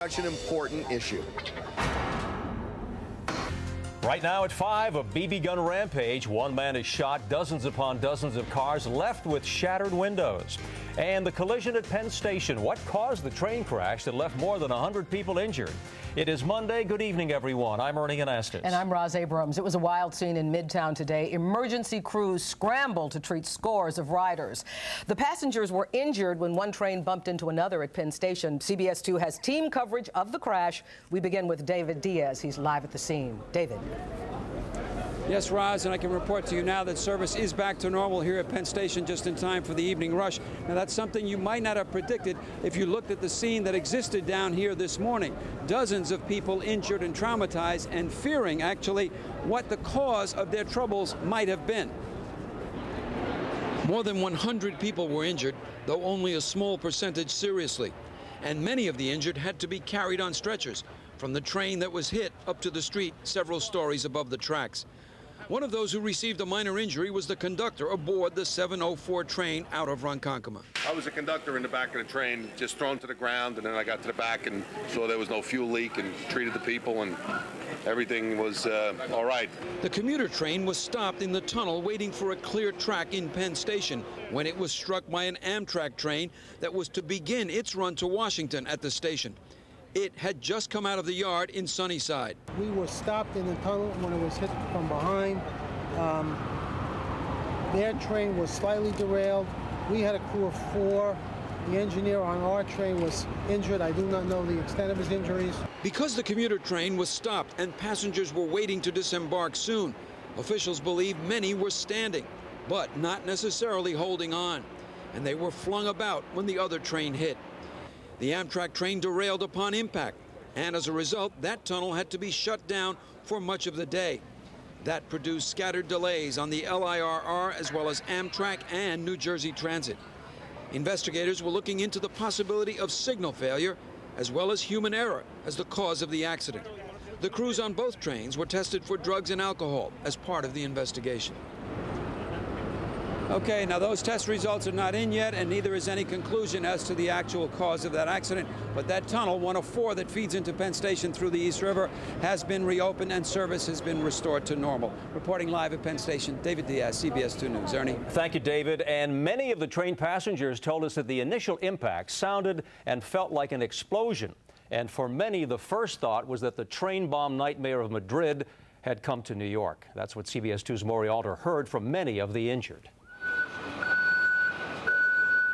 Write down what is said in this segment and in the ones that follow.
Such an important issue. Right now at 5, a BB gun rampage. One man is shot, dozens upon dozens of cars left with shattered windows. And the collision at Penn Station. What caused the train crash that left more than 100 people injured? It is Monday. Good evening, everyone. I'm Ernie Anastos. And I'm Roz Abrams. It was a wild scene in Midtown today. Emergency crews scrambled to treat scores of riders. The passengers were injured when one train bumped into another at Penn Station. CBS 2 has team coverage of the crash. We begin with David Diaz. He's live at the scene. David. Yes, Roz, and I can report to you now that service is back to normal here at Penn Station just in time for the evening rush. Now, that's something you might not have predicted if you looked at the scene that existed down here this morning. Dozens of people injured and traumatized and fearing, actually, what the cause of their troubles might have been. More than 100 people were injured, though only a small percentage seriously. And many of the injured had to be carried on stretchers from the train that was hit up to the street several stories above the tracks. One of those who received a minor injury was the conductor aboard the 704 train out of Ronkonkoma. I was a conductor in the back of the train, just thrown to the ground, and then I got to the back and saw there was no fuel leak and treated the people, and everything was all right. The commuter train was stopped in the tunnel waiting for a clear track in Penn Station when it was struck by an Amtrak train that was to begin its run to Washington at the station. It had just come out of the yard in Sunnyside. We were stopped in the tunnel when it was hit from behind. Their train was slightly derailed. We had a crew of 4. The engineer on our train was injured. I do not know the extent of his injuries. Because the commuter train was stopped and passengers were waiting to disembark soon, officials believe many were standing, but not necessarily holding on. And they were flung about when the other train hit. The Amtrak train derailed upon impact, and as a result, that tunnel had to be shut down for much of the day. That produced scattered delays on the LIRR as well as Amtrak and New Jersey Transit. Investigators were looking into the possibility of signal failure as well as human error as the cause of the accident. The crews on both trains were tested for drugs and alcohol as part of the investigation. Okay, now those test results are not in yet, and neither is any conclusion as to the actual cause of that accident. But that tunnel, one of 4 that feeds into Penn Station through the East River, has been reopened and service has been restored to normal. Reporting live at Penn Station, David Diaz, CBS 2 News. Ernie. Thank you, David. And many of the train passengers told us that the initial impact sounded and felt like an explosion. And for many, the first thought was that the train bomb nightmare of Madrid had come to New York. That's what CBS 2's Maury Alter heard from many of the injured.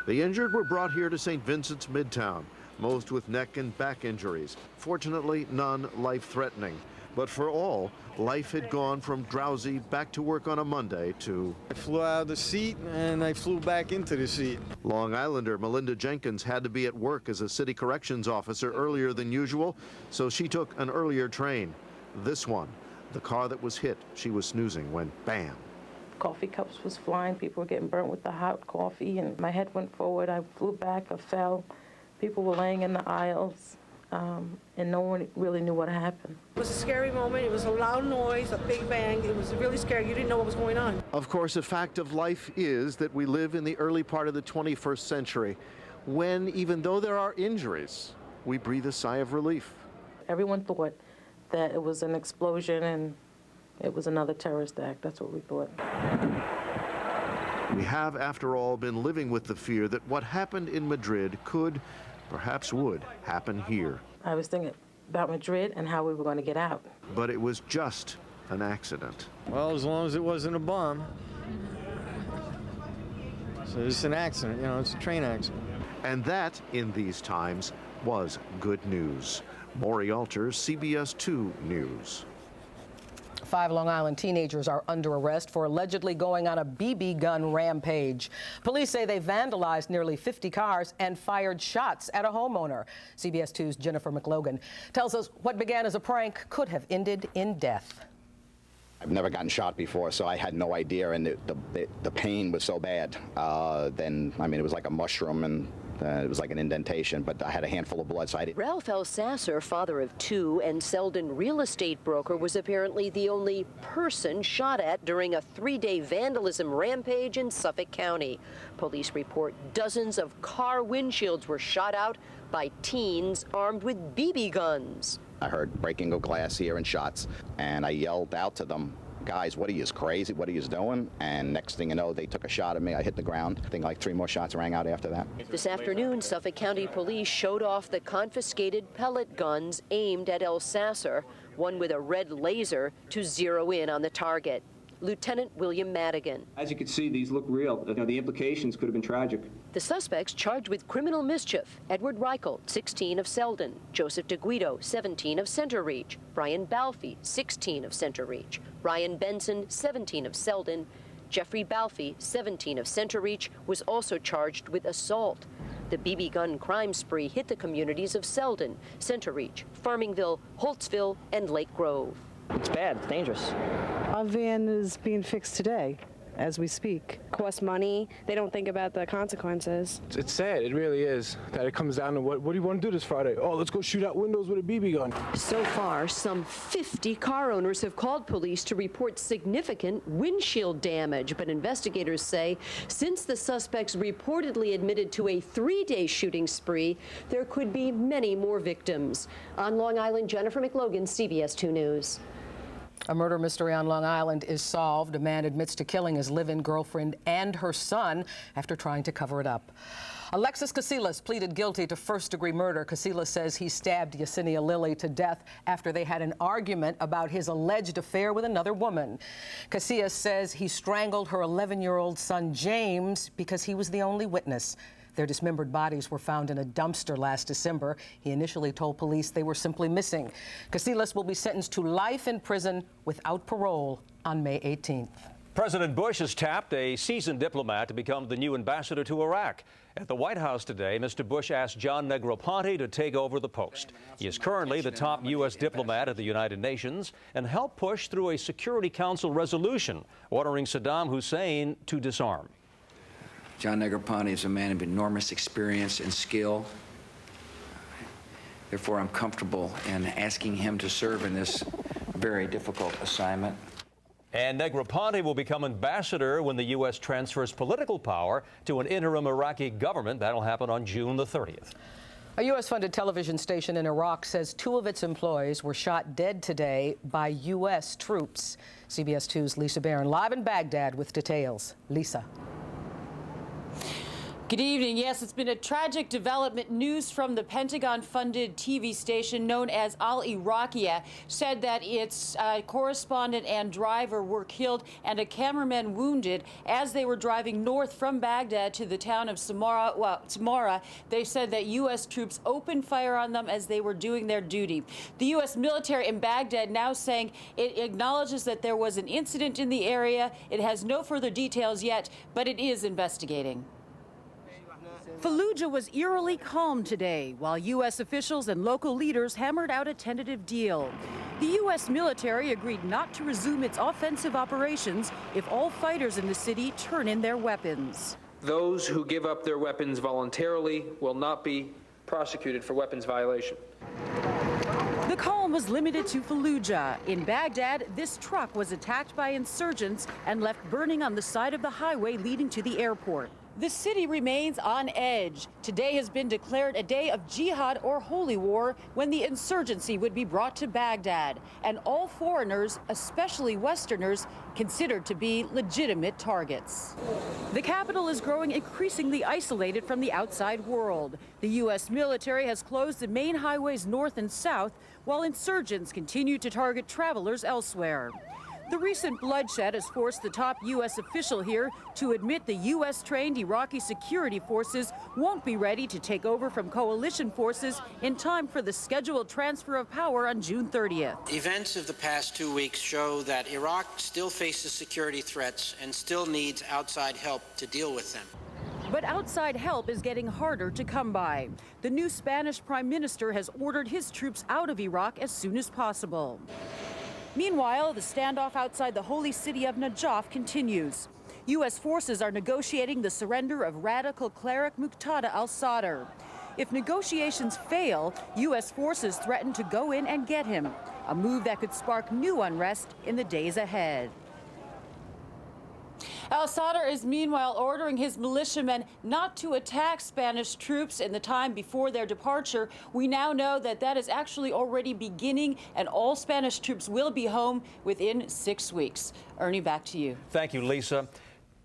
The injured were brought here to St. Vincent's Midtown, most with neck and back injuries. Fortunately, none life-threatening. But for all, life had gone from drowsy back to work on a Monday to... I flew out of the seat and I flew back into the seat. Long Islander Melinda Jenkins had to be at work as a city corrections officer earlier than usual, so she took an earlier train. This one, the car that was hit, she was snoozing when bam. Coffee cups was flying. People were getting burnt with the hot coffee, and my head went forward. I flew back. I fell. People were laying in the aisles, and no one really knew what happened. It was a scary moment. It was a loud noise, a big bang. It was really scary. You didn't know what was going on. Of course, a fact of life is that we live in the early part of the 21st century, when, even though there are injuries, we breathe a sigh of relief. Everyone thought that it was an explosion and it was another terrorist act. That's what we thought. We have, after all, been living with the fear that what happened in Madrid could, perhaps would, happen here. I was thinking about Madrid and how we were going to get out. But it was just an accident. Well, as long as it wasn't a bomb. So it's an accident, you know, it's a train accident. And that, in these times, was good news. Maury Alter, CBS 2 News. 5 Long Island teenagers are under arrest for allegedly going on a BB gun rampage. Police say they vandalized nearly 50 cars and fired shots at a homeowner. CBS 2's Jennifer McLogan tells us what began as a prank could have ended in death. I've never gotten shot before, so I had no idea, and the pain was so bad. Then, I mean, it was like a mushroom, and it was like an indentation, but I had a handful of blood, so I didn't. Ralph Elsasser, father of 2 and Selden real estate broker, was apparently the only person shot at during a 3-day vandalism rampage in Suffolk County. Police report dozens of car windshields were shot out by teens armed with BB guns. I heard breaking of glass here and shots, and I yelled out to them, "Guys, what are you, crazy? What are you doing?" And next thing you know, they took a shot at me. I hit the ground. I think like 3 more shots rang out after that. This afternoon, Suffolk County Police showed off the confiscated pellet guns aimed at El Sasser, one with a red laser to zero in on the target. Lieutenant William Madigan. As you can see, these look real. The implications could have been tragic. The suspects charged with criminal mischief: Edward Reichelt, 16 of Selden; Joseph DeGuido, 17 of Center Reach; Brian Balfe, 16 of Center Reach; Ryan Benson, 17 of Selden. Jeffrey Balfe, 17 of Center Reach, was also charged with assault. The BB gun crime spree hit the communities of Selden, Center Reach, Farmingville, Holtzville, and Lake Grove. It's bad. It's dangerous. Our van is being fixed today, as we speak. Costs money. They don't think about the consequences. It's sad. It really is. That it comes down to what do you want to do this Friday? Oh, let's go shoot out windows with a BB gun. So far, some 50 car owners have called police to report significant windshield damage. But investigators say since the suspects reportedly admitted to a 3-day shooting spree, there could be many more victims. On Long Island, Jennifer McLogan, CBS 2 News. A murder mystery on Long Island is solved. A man admits to killing his live-in girlfriend and her son after trying to cover it up. Alexis Casillas pleaded guilty to first-degree murder. Casillas says he stabbed Yesenia Lilly to death after they had an argument about his alleged affair with another woman. Casillas says he strangled her 11-year-old son, James, because he was the only witness. Their dismembered bodies were found in a dumpster last December. He initially told police they were simply missing. Casillas will be sentenced to life in prison without parole on May 18th. President Bush has tapped a seasoned diplomat to become the new ambassador to Iraq. At the White House today, Mr. Bush asked John Negroponte to take over the post. He is currently the top U.S. diplomat at the United Nations and helped push through a Security Council resolution ordering Saddam Hussein to disarm. John Negroponte is a man of enormous experience and skill. Therefore, I'm comfortable in asking him to serve in this very difficult assignment. And Negroponte will become ambassador when the U.S. transfers political power to an interim Iraqi government. That'll happen on June the 30th. A U.S.-funded television station in Iraq says 2 of its employees were shot dead today by U.S. troops. CBS 2's Lisa Barron live in Baghdad with details. Lisa. Good evening. Yes, it's been a tragic development. News from the Pentagon-funded TV station known as Al Iraqiyya said that its correspondent and driver were killed and a cameraman wounded as they were driving north from Baghdad to the town of Samarra. They said that U.S. troops opened fire on them as they were doing their duty. The U.S. military in Baghdad now saying it acknowledges that there was an incident in the area. It has no further details yet, but it is investigating. Fallujah was eerily calm today, while U.S. officials and local leaders hammered out a tentative deal. The U.S. military agreed not to resume its offensive operations if all fighters in the city turn in their weapons. Those who give up their weapons voluntarily will not be prosecuted for weapons violation. The calm was limited to Fallujah. In Baghdad, this truck was attacked by insurgents and left burning on the side of the highway leading to the airport. The city remains on edge. Today has been declared a day of jihad or holy war when the insurgency would be brought to Baghdad, and all foreigners, especially Westerners, considered to be legitimate targets. The capital is growing increasingly isolated from the outside world. The U.S. military has closed the main highways north and south, while insurgents continue to target travelers elsewhere. The recent bloodshed has forced the top U.S. official here to admit the U.S.-trained Iraqi security forces won't be ready to take over from coalition forces in time for the scheduled transfer of power on June 30th. Events of the past 2 weeks show that Iraq still faces security threats and still needs outside help to deal with them. But outside help is getting harder to come by. The new Spanish prime minister has ordered his troops out of Iraq as soon as possible. Meanwhile, the standoff outside the holy city of Najaf continues. U.S. forces are negotiating the surrender of radical cleric Muqtada al-Sadr. If negotiations fail, U.S. forces threaten to go in and get him, a move that could spark new unrest in the days ahead. Al-Sadr is meanwhile ordering his militiamen not to attack Spanish troops in the time before their departure. We now know that that is actually already beginning, and all Spanish troops will be home within 6 weeks. Ernie, back to you. Thank you, Lisa.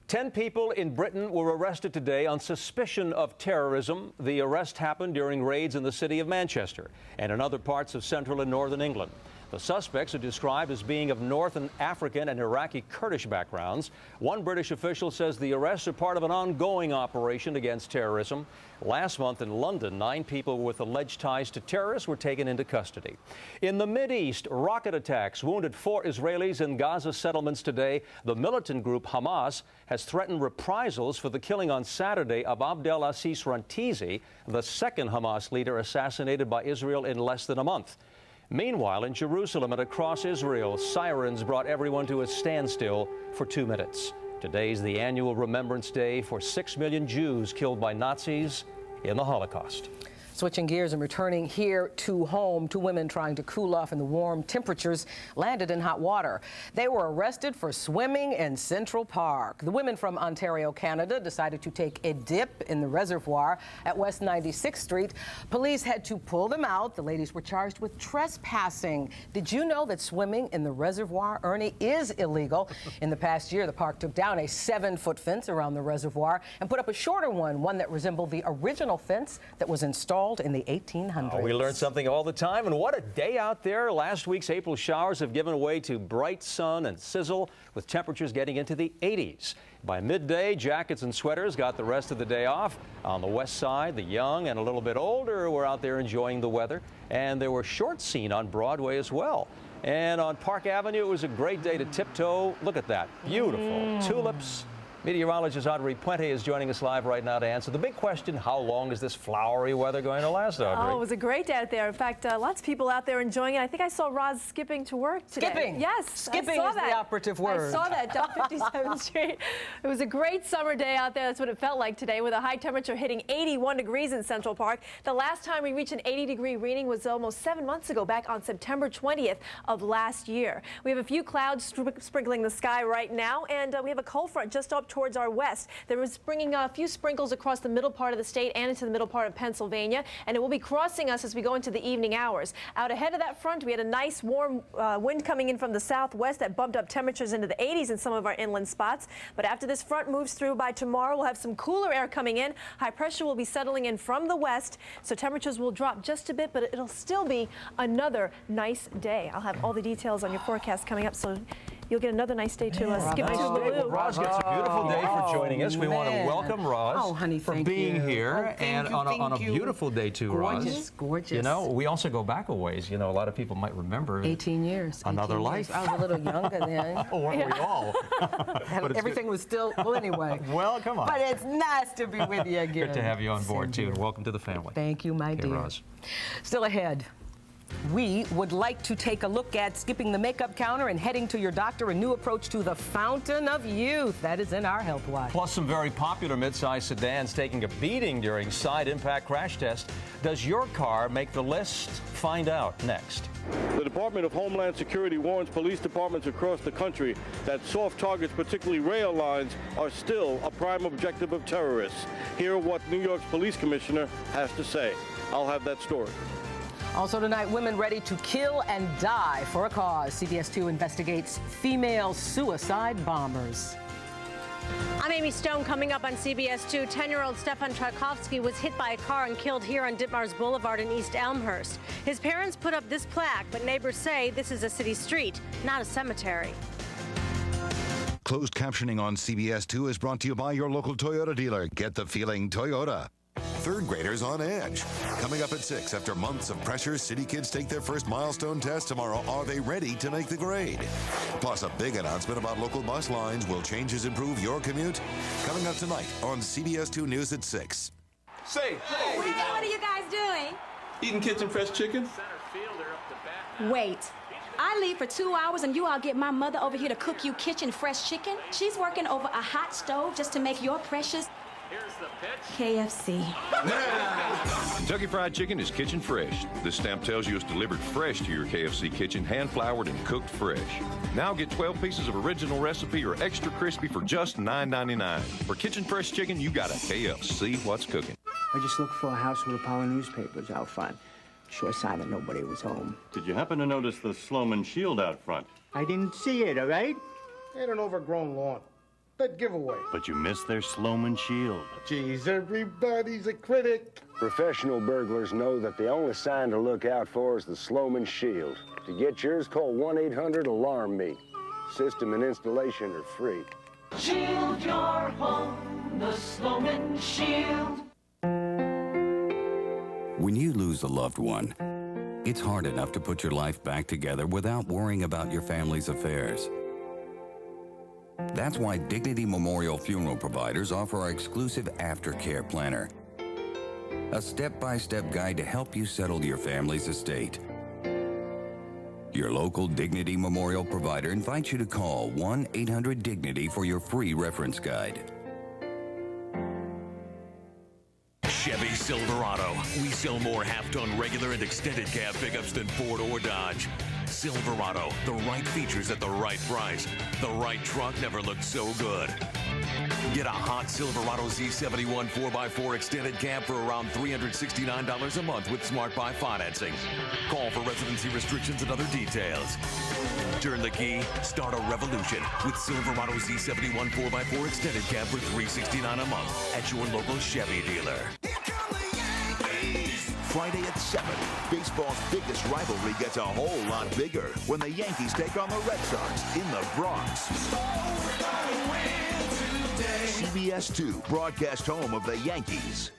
10 people in Britain were arrested today on suspicion of terrorism. The arrest happened during raids in the city of Manchester and in other parts of central and northern England. The suspects are described as being of North African and Iraqi Kurdish backgrounds. One British official says the arrests are part of an ongoing operation against terrorism. Last month in London, 9 people with alleged ties to terrorists were taken into custody. In the Mideast, rocket attacks wounded 4 Israelis in Gaza settlements today. The militant group Hamas has threatened reprisals for the killing on Saturday of Abdel Aziz Rantizi, the second Hamas leader assassinated by Israel in less than a month. Meanwhile, in Jerusalem and across Israel, sirens brought everyone to a standstill for 2 minutes. Today's the annual Remembrance Day for 6 million Jews killed by Nazis in the Holocaust. Switching gears and returning here to home, 2 women trying to cool off in the warm temperatures landed in hot water. They were arrested for swimming in Central Park. The women from Ontario, Canada, decided to take a dip in the reservoir at West 96th Street. Police had to pull them out. The ladies were charged with trespassing. Did you know that swimming in the reservoir, Ernie, is illegal? In the past year, the park took down a 7-foot fence around the reservoir and put up a shorter one that resembled the original fence that was installed in the 1800s. We learn something all the time, and what a day out there. Last week's April showers have given way to bright sun and sizzle, with temperatures getting into the 80s. By midday, jackets and sweaters got the rest of the day off. On the west side, the young and a little bit older were out there enjoying the weather, and there were shorts seen on Broadway as well. And on Park Avenue, it was a great day to tiptoe. Look at that. Beautiful tulips. Meteorologist Audrey Puente is joining us live right now to answer the big question: how long is this flowery weather going to last, Audrey? Oh, it was a great day out there. In fact, lots of people out there enjoying it. I think I saw Roz skipping to work today. Skipping? Yes. Skipping is the operative word. I saw that down 57th Street. It was a great summer day out there. That's what it felt like today, with a high temperature hitting 81 degrees in Central Park. The last time we reached an 80-degree reading was almost 7 months ago, back on September 20th of last year. We have a few clouds sprinkling the sky right now, and we have a cold front just up towards our west. There was bringing a few sprinkles across the middle part of the state and into the middle part of Pennsylvania, and it will be crossing us as we go into the evening hours. Out ahead of that front, we had a nice warm wind coming in from the southwest that bumped up temperatures into the 80s in some of our inland spots. But after this front moves through by tomorrow, we'll have some cooler air coming in. High pressure will be settling in from the west, so temperatures will drop just a bit, but it'll still be another nice day. I'll have all the details on your forecast coming up, so you'll get another nice day to skip to Well, Roz gets a beautiful day for joining us. We want to welcome Roz for being here, and on a beautiful day too, Roz. Gorgeous, gorgeous. You know, we also go back a ways. You know, a lot of people might remember 18 years. Another 18 life. years. I was a little younger then. Oh, weren't we all? Everything was still, well, anyway. Well, come on. But it's nice to be with you again. Good to have you on board, too, and welcome to the family. Thank you, my dear. Roz. Still ahead. We would like to take a look at skipping the makeup counter and heading to your doctor, a new approach to the fountain of youth. That is in our Health Watch. Plus, some very popular midsize sedans taking a beating during side impact crash tests. Does your car make the list? Find out next. The Department of Homeland Security warns police departments across the country that soft targets, particularly rail lines, are still a prime objective of terrorists. Hear what New York's police commissioner has to say. I'll have that story. Also tonight, women ready to kill and die for a cause. CBS 2 investigates female suicide bombers. I'm Amy Stone. Coming up on CBS 2, 10-year-old Stefan Tchaikovsky was hit by a car and killed here on Ditmars Boulevard in East Elmhurst. His parents put up this plaque, but neighbors say this is a city street, not a cemetery. Closed captioning on CBS 2 is brought to you by your local Toyota dealer. Get the feeling Toyota. Third graders on edge. Coming up at 6, after months of pressure, City kids take their first milestone test tomorrow. Are they ready to make the grade? Plus, a big announcement about local bus lines. Will changes improve your commute? Coming up tonight on CBS 2 News at 6. Say, what are you guys doing? Eating kitchen fresh chicken? Wait. I leave for 2 hours and you all get my mother over here to cook you kitchen fresh chicken? She's working over a hot stove just to make your precious KFC. Kentucky Fried Chicken is kitchen fresh. This stamp tells you it's delivered fresh to your KFC kitchen, hand-floured and cooked fresh. Now get 12 pieces of original recipe or extra crispy for just $9.99. For kitchen fresh chicken, you got a KFC what's cooking. I just looked for a house with a pile of newspapers out front. Sure sign that nobody was home. Did you happen to notice the Sloman shield out front? I didn't see it, all right? They had an overgrown lawn. That giveaway. But you missed their Sloman shield. Geez, everybody's a critic. Professional burglars know that the only sign to look out for is the Sloman shield. To get yours, call 1-800-ALARM-ME. System and installation are free. Shield your home, the Sloman shield. When you lose a loved one, it's hard enough to put your life back together without worrying about your family's affairs. That's why Dignity Memorial Funeral Providers offer our exclusive Aftercare Planner, a step-by-step guide to help you settle your family's estate. Your local Dignity Memorial Provider invites you to call 1-800-DIGNITY for your free reference guide. Chevy Silverado. We sell more half-ton regular and extended cab pickups than Ford or Dodge. Silverado, the right features at the right price. The right truck never looked so good. Get a hot Silverado Z71 4x4 extended cab for around $369 a month with Smart Buy financing. Call for residency restrictions and other details. Turn the key, start a revolution with Silverado Z71 4x4 extended cab for $369 a month at your local Chevy dealer. Friday at 7, baseball's biggest rivalry gets a whole lot bigger when the Yankees take on the Red Sox in the Bronx. CBS-2, broadcast home of the Yankees.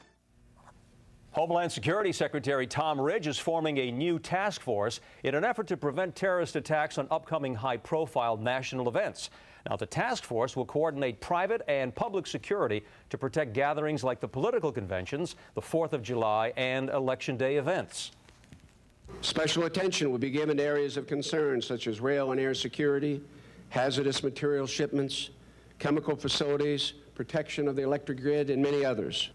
Homeland Security Secretary Tom Ridge is forming a new task force in an effort to prevent terrorist attacks on upcoming high-profile national events. Now, the task force will coordinate private and public security to protect gatherings like the political conventions, the 4th of July, and Election Day events. Special attention will be given to areas of concern such as rail and air security, hazardous material shipments, chemical facilities, protection of the electric grid, and many others.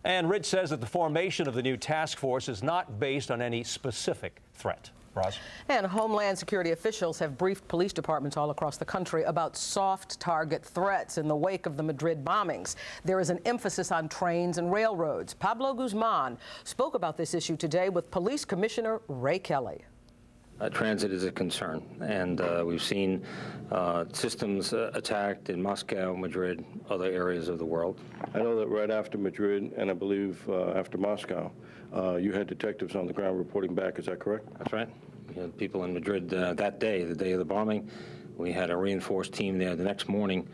And Ridge says that the formation of the new task force is not based on any specific threat. Roz? And Homeland Security officials have briefed police departments all across the country about soft target threats in the wake of the Madrid bombings. There is an emphasis on trains and railroads. Pablo Guzman spoke about this issue today with Police Commissioner Ray Kelly. Transit is a concern, and we've seen systems attacked in Moscow, Madrid, other areas of the world. I know that right after Madrid, and I believe after Moscow, you had detectives on the ground reporting back. Is that correct? That's right. We had people in Madrid that day, the day of the bombing. We had a reinforced team there the next morning,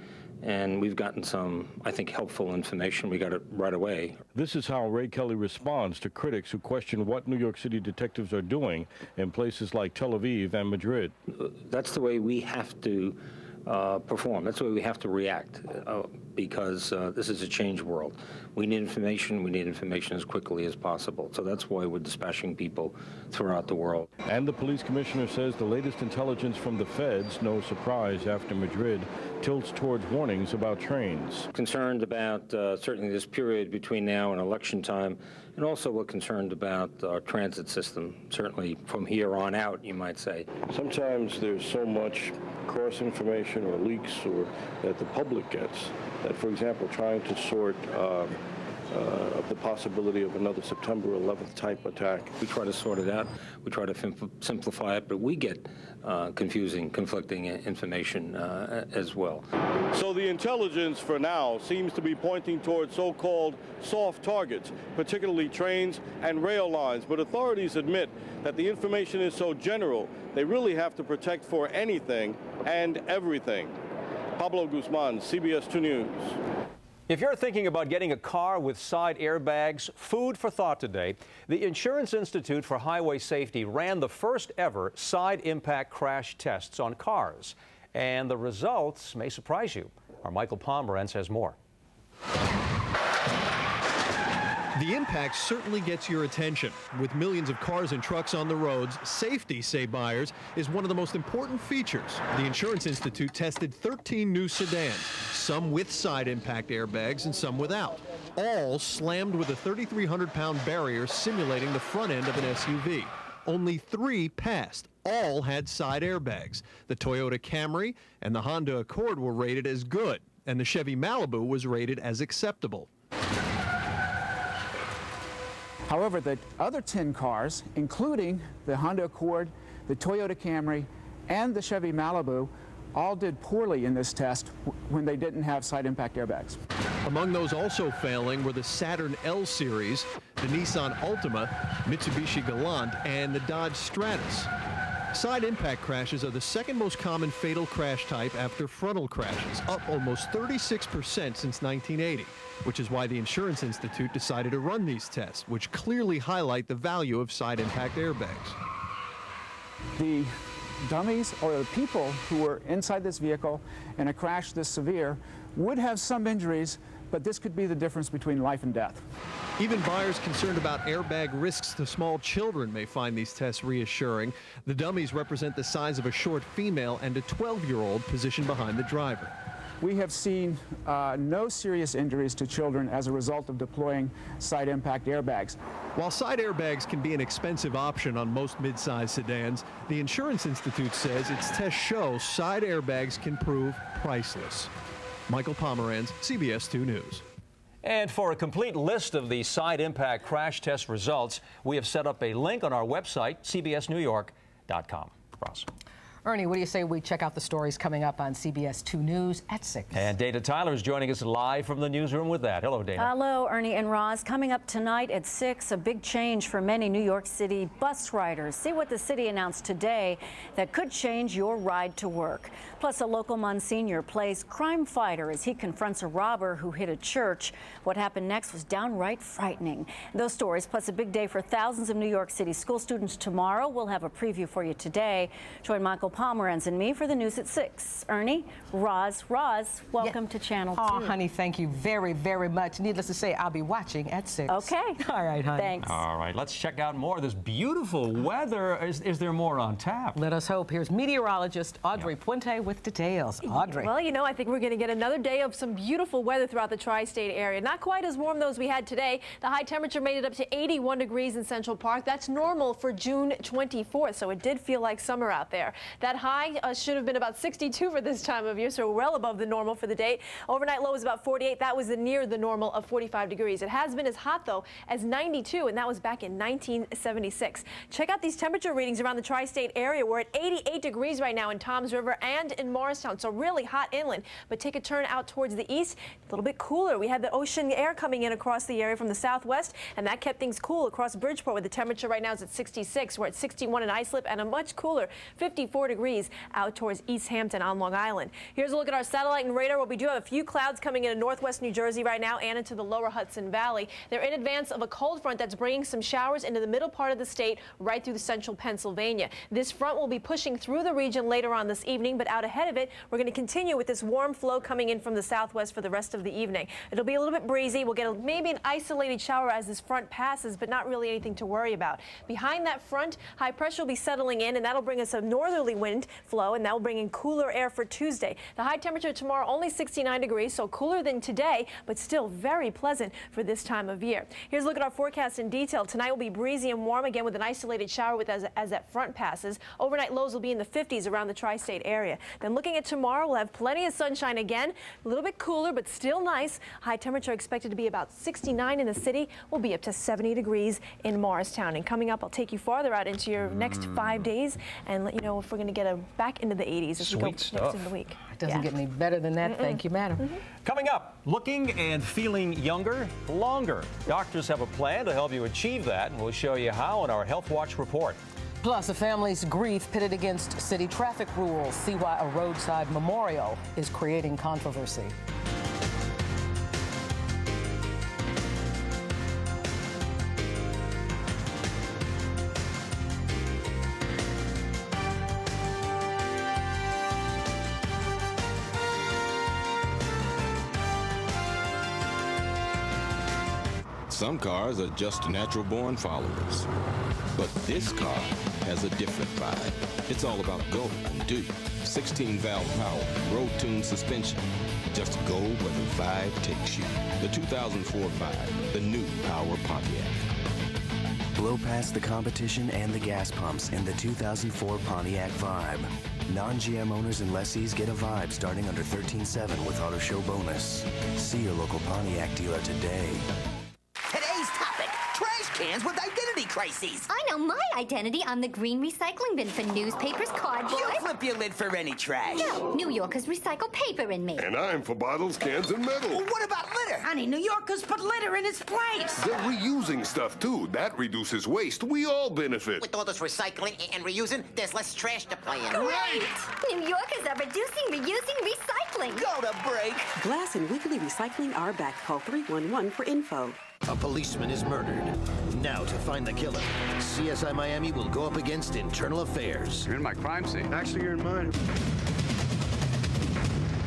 and we've gotten some, I think, helpful information. We got it right away. This is how Ray Kelly responds to critics who question what New York City detectives are doing in places like Tel Aviv and Madrid. That's the way we have to perform. That's the way we have to react, because this is a changed world. We need information. We need information as quickly as possible. So that's why we're dispatching people throughout the world. And the police commissioner says the latest intelligence from the feds, no surprise after Madrid, tilts towards warnings about trains. Concerned about certainly this period between now and election time, and also we're concerned about our transit system, certainly from here on out, you might say. Sometimes there's so much cross-information or leaks or that the public gets that, for example, trying to sort of the possibility of another September 11th type attack. We try to sort it out. We try to simplify it, but we get confusing, conflicting information as well. So the intelligence for now seems to be pointing towards so-called soft targets, particularly trains and rail lines. But authorities admit that the information is so general, they really have to protect for anything and everything. Pablo Guzman, CBS 2 News. If you're thinking about getting a car with side airbags, food for thought today. The Insurance Institute for Highway Safety ran the first ever side impact crash tests on cars. And the results may surprise you. Our Michael Pomerantz has more. The impact certainly gets your attention. With millions of cars and trucks on the roads, safety, say buyers, is one of the most important features. The Insurance Institute tested 13 new sedans, some with side impact airbags and some without. All slammed with a 3,300-pound barrier simulating the front end of an SUV. Only 3 passed. All had side airbags. The Toyota Camry and the Honda Accord were rated as good, and the Chevy Malibu was rated as acceptable. However, the other 10 cars, including the Honda Accord, the Toyota Camry, and the Chevy Malibu, all did poorly in this test when they didn't have side impact airbags. Among those also failing were the Saturn L Series, the Nissan Altima, Mitsubishi Galant, and the Dodge Stratus. Side impact crashes are the second most common fatal crash type after frontal crashes, up almost 36% since 1980, which is why the Insurance Institute decided to run these tests, which clearly highlight the value of side impact airbags. The dummies or the people who were inside this vehicle in a crash this severe would have some injuries, but this could be the difference between life and death. Even buyers concerned about airbag risks to small children may find these tests reassuring. The dummies represent the size of a short female and a 12-year-old positioned behind the driver. We have seen no serious injuries to children as a result of deploying side impact airbags. While side airbags can be an expensive option on most mid-size sedans, the Insurance Institute says its tests show side airbags can prove priceless. Michael Pomeranz, CBS 2 News. And for a complete list of the side impact crash test results, we have set up a link on our website, cbsnewyork.com. Roz. Ernie, what do you say we check out the stories coming up on CBS 2 News at 6? And Dana Tyler is joining us live from the newsroom with that. Hello, Dana. Hello, Ernie and Roz. Coming up tonight at 6, a big change for many New York City bus riders. See what the city announced today that could change your ride to work. Plus, a local Monsignor plays crime fighter as he confronts a robber who hit a church. What happened next was downright frightening. Those stories, plus a big day for thousands of New York City school students tomorrow. We'll have a preview for you today. Join Michael Pomeranz and me for the news at 6. Ernie, Roz, welcome to Channel 2. Oh, honey, thank you very, very much. Needless to say, I'll be watching at 6. Okay. All right, honey. Thanks. All right, let's check out more of this beautiful weather. Is there more on tap? Let us hope. Here's meteorologist Audrey Puente with details. Audrey. Well, you know, I think we're going to get another day of some beautiful weather throughout the tri-state area. Not quite as warm though as we had today. The high temperature made it up to 81 degrees in Central Park. That's normal for June 24th, so it did feel like summer out there. That high should have been about 62 for this time of year, so well above the normal for the day. Overnight low was about 48. That was near the normal of 45 degrees. It has been as hot, though, as 92, and that was back in 1976. Check out these temperature readings around the tri-state area. We're at 88 degrees right now in Toms River and in Morristown, so really hot inland. But take a turn out towards the east, a little bit cooler. We had the ocean air coming in across the area from the southwest, and that kept things cool across Bridgeport, where the temperature right now is at 66. We're at 61 in Islip, and a much cooler 54 degrees out towards East Hampton on Long Island. Here's a look at our satellite and radar, where we do have a few clouds coming into northwest New Jersey right now and into the lower Hudson Valley. They're in advance of a cold front that's bringing some showers into the middle part of the state right through the central Pennsylvania. This front will be pushing through the region later on this evening, but out ahead of it, we're going to continue with this warm flow coming in from the southwest for the rest of the evening. It'll be a little bit breezy. We'll get maybe an isolated shower as this front passes, but not really anything to worry about. Behind that front, high pressure will be settling in, and that'll bring us a northerly wind flow, and that will bring in cooler air for Tuesday. The high temperature tomorrow only 69 degrees, so cooler than today, but still very pleasant for this time of year. Here's a look at our forecast in detail. Tonight will be breezy and warm again with an isolated shower as that front passes. Overnight lows will be in the 50s around the tri-state area. Then looking at tomorrow, we'll have plenty of sunshine again, a little bit cooler, but still nice. High temperature expected to be about 69 in the city. We'll be up to 70 degrees in Morristown. And coming up, I'll take you farther out into your next 5 days and let you know if we're going to get back into the 80s as we go next in the week. It doesn't get any better than that. Thank you, madam. Coming up, looking and feeling younger, longer. Doctors have a plan to help you achieve that, and we'll show you how in our Health Watch report. Plus, a family's grief pitted against city traffic rules. See why a roadside memorial is creating controversy. Some cars are just natural-born followers. But this car has a different vibe. It's all about go and do. 16-valve power, road-tuned suspension. Just go where the vibe takes you. The 2004 Vibe, the new Power Pontiac. Blow past the competition and the gas pumps in the 2004 Pontiac Vibe. Non-GM owners and lessees get a Vibe starting under $13,700 with Auto Show bonus. See your local Pontiac dealer today. Today's topic, trash cans with identity crises. I know my identity on the green recycling bin for newspapers, cardboard. You flip your lid for any trash. No, New Yorkers recycle paper in me. And I'm for bottles, cans, and metal. Well, what about litter? Honey, New Yorkers put litter in its place. They're reusing stuff, too. That reduces waste. We all benefit. With all this recycling and reusing, there's less trash to play in. Great! New Yorkers are reducing, reusing, recycling. Go to break. Glass and Weekly Recycling are back. Call 311 for info. A policeman is murdered. Now to find the killer, CSI Miami will go up against Internal Affairs. You're in my crime scene. Actually, you're in mine.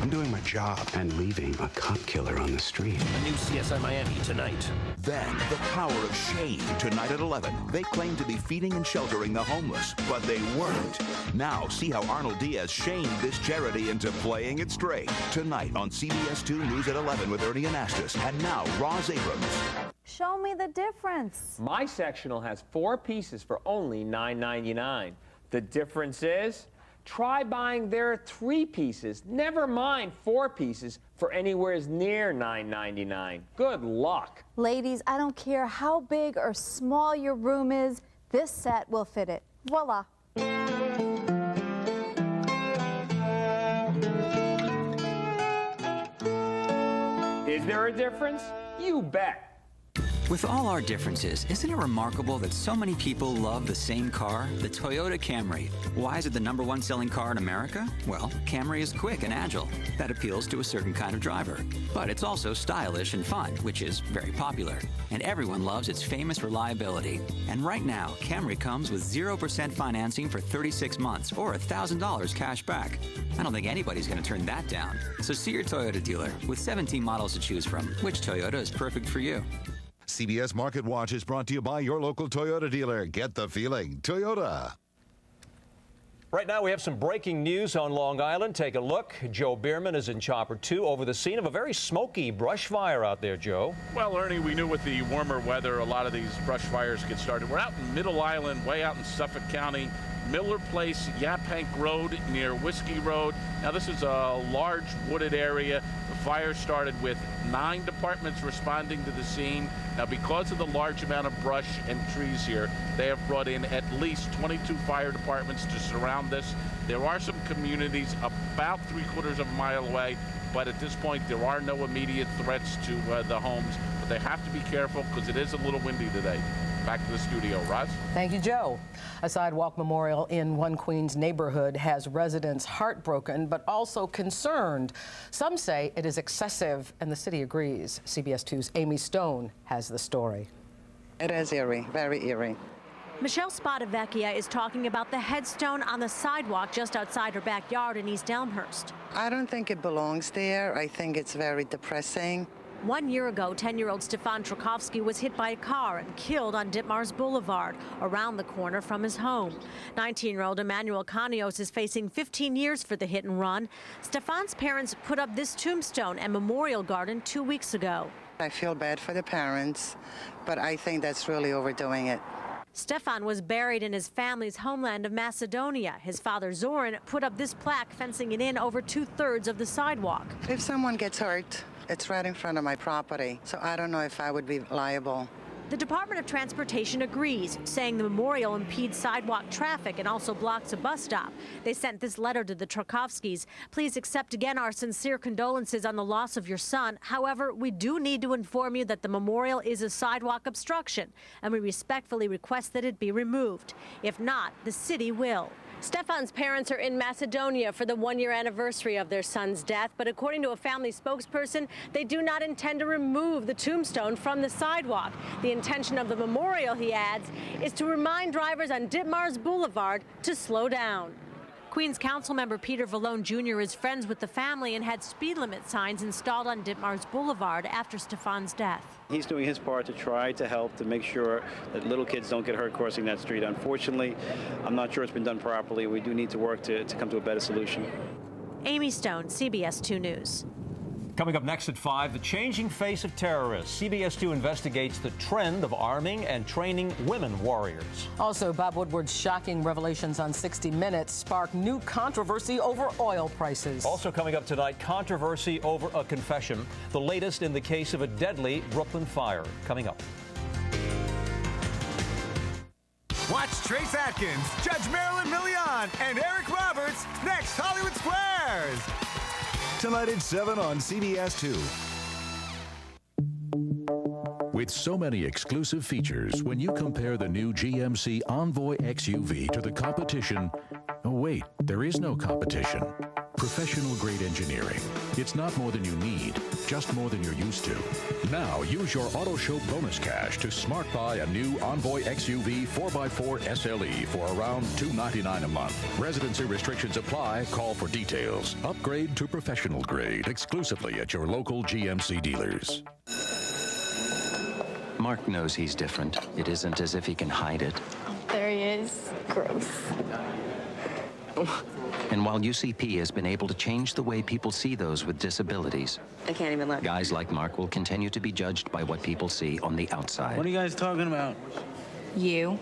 I'm doing my job and leaving a cop killer on the street. A new CSI Miami tonight. Then, the power of shame. Tonight at 11, they claim to be feeding and sheltering the homeless, but they weren't. Now, see how Arnold Diaz shamed this charity into playing it straight. Tonight on CBS 2 News at 11 with Ernie Anastos. And now, Roz Abrams. Show me the difference. My sectional has 4 pieces for only $9.99. The difference is, try buying their 3 pieces, never mind 4 pieces, for anywhere near $9.99. Good luck. Ladies, I don't care how big or small your room is, this set will fit it. Voila. Is there a difference? You bet. With all our differences, isn't it remarkable that so many people love the same car, the Toyota Camry? Why is it the #1 selling car in America? Well, Camry is quick and agile. That appeals to a certain kind of driver. But it's also stylish and fun, which is very popular. And everyone loves its famous reliability. And right now, Camry comes with 0% financing for 36 months or $1,000 cash back. I don't think anybody's going to turn that down. So see your Toyota dealer. With 17 models to choose from, which Toyota is perfect for you? CBS Market Watch is brought to you by your local Toyota dealer. Get the feeling. Toyota. Right now we have some breaking news on Long Island. Take a look. Joe Bierman is in Chopper 2 over the scene of a very smoky brush fire out there, Joe. Well, Ernie, we knew with the warmer weather, a lot of these brush fires get started. We're out in Middle Island, way out in Suffolk County. Miller Place, Yaphank Road near Whiskey Road. Now this is a large wooded area. The fire started with 9 departments responding to the scene. Now because of the large amount of brush and trees here, they have brought in at least 22 fire departments to surround this. There are some communities about 3/4 of a mile away, but at this point there are no immediate threats to the homes. But they have to be careful because it is a little windy today. Back to the studio. Roz? Thank you, Joe. A sidewalk memorial in one Queens neighborhood has residents heartbroken but also concerned. Some say it is excessive, and the city agrees. CBS 2's Amy Stone has the story. It is eerie, very eerie. Michelle Spadavecchia is talking about the headstone on the sidewalk just outside her backyard in East Elmhurst. I don't think it belongs there. I think it's very depressing. 1 year ago, 10-year-old Stefan Trukowski was hit by a car and killed on Ditmars Boulevard, around the corner from his home. 19-year-old Emmanuel Canios is facing 15 years for the hit and run. Stefan's parents put up this tombstone and memorial garden 2 weeks ago. I feel bad for the parents, but I think that's really overdoing it. Stefan was buried in his family's homeland of Macedonia. His father, Zoran, put up this plaque fencing it in over 2/3 of the sidewalk. If someone gets hurt, it's right in front of my property, so I don't know if I would be liable. The Department of Transportation agrees, saying the memorial impedes sidewalk traffic and also blocks a bus stop. They sent this letter to the Trukowskis. Please accept again our sincere condolences on the loss of your son. However, we do need to inform you that the memorial is a sidewalk obstruction, and we respectfully request that it be removed. If not, the city will. Stefan's parents are in Macedonia for the 1-year anniversary of their son's death, but according to a family spokesperson, they do not intend to remove the tombstone from the sidewalk. The intention of the memorial, he adds, is to remind drivers on Ditmars Boulevard to slow down. Queens Councilmember Peter Vallone Jr. is friends with the family and had speed limit signs installed on Ditmars Boulevard after Stefan's death. He's doing his part to try to help to make sure that little kids don't get hurt crossing that street. Unfortunately, I'm not sure it's been done properly. We do need to work to come to a better solution. Amy Stone, CBS 2 News. Coming up next at 5, the changing face of terrorists. CBS 2 investigates the trend of arming and training women warriors. Also, Bob Woodward's shocking revelations on 60 Minutes spark new controversy over oil prices. Also coming up tonight, controversy over a confession. The latest in the case of a deadly Brooklyn fire. Coming up. Watch Trace Atkins, Judge Marilyn Milian, and Eric Roberts next Hollywood Squares. Tonight at 7 on CBS 2. With so many exclusive features, when you compare the new GMC Envoy XUV to the competition, oh wait, there is no competition. Professional-grade engineering. It's not more than you need, just more than you're used to. Now, use your Auto Show bonus cash to smart buy a new Envoy XUV 4x4 SLE for around $299 a month. Residency restrictions apply. Call for details. Upgrade to professional grade exclusively at your local GMC dealers. Mark knows he's different. It isn't as if he can hide it. There he is. Gross. And while UCP has been able to change the way people see those with disabilities, I can't even look. guys like Mark will continue to be judged by what people see on the outside. What are you guys talking about? You.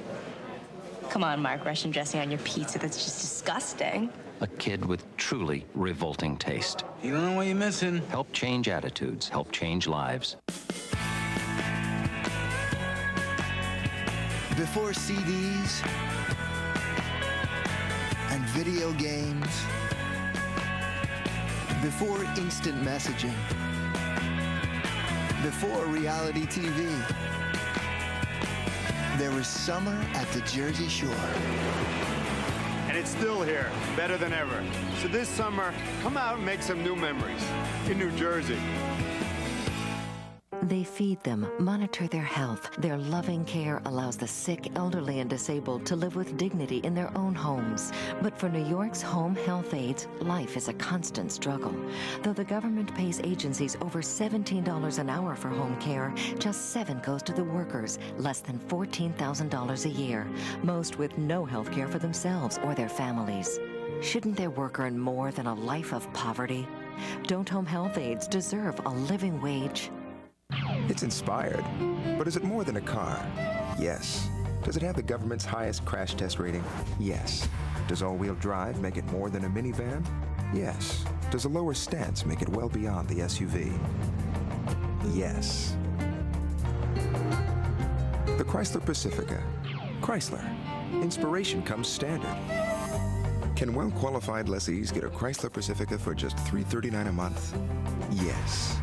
Come on, Mark. Russian dressing on your pizza. That's just disgusting. A kid with truly revolting taste. You don't know what you're missing. Help change attitudes. Help change lives. Before CDs and video games, before instant messaging, before reality TV, there was summer at the Jersey Shore. And it's still here, better than ever. So this summer, come out and make some new memories in New Jersey. They feed them, monitor their health. Their loving care allows the sick, elderly, and disabled to live with dignity in their own homes. But for New York's home health aides, life is a constant struggle. Though the government pays agencies over $17 an hour for home care, just $7 goes to the workers, less than $14,000 a year, most with no health care for themselves or their families. Shouldn't their work earn more than a life of poverty? Don't home health aides deserve a living wage? It's inspired, but is it more than a car? Yes. Does it have the government's highest crash test rating? Yes. Does all-wheel drive make it more than a minivan? Yes. Does a lower stance make it well beyond the SUV? Yes. The Chrysler Pacifica. Chrysler. Inspiration comes standard. Can well-qualified lessees get a Chrysler Pacifica for just $339 a month? Yes.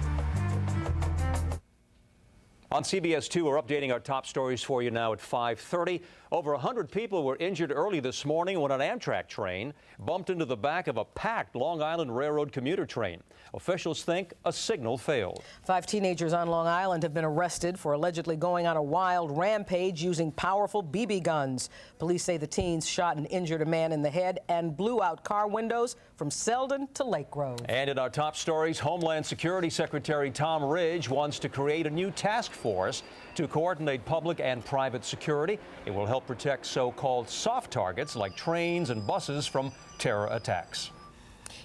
On CBS 2, we're updating our top stories for you now at 5:30. Over 100 people were injured early this morning when an Amtrak train bumped into the back of a packed Long Island Railroad commuter train. Officials think a signal failed. 5 teenagers on Long Island have been arrested for allegedly going on a wild rampage using powerful BB guns. Police say the teens shot and injured a man in the head and blew out car windows from Selden to Lake Grove. And in our top stories, Homeland Security Secretary Tom Ridge wants to create a new task force to coordinate public and private security. It will help protect so-called soft targets like trains and buses from terror attacks.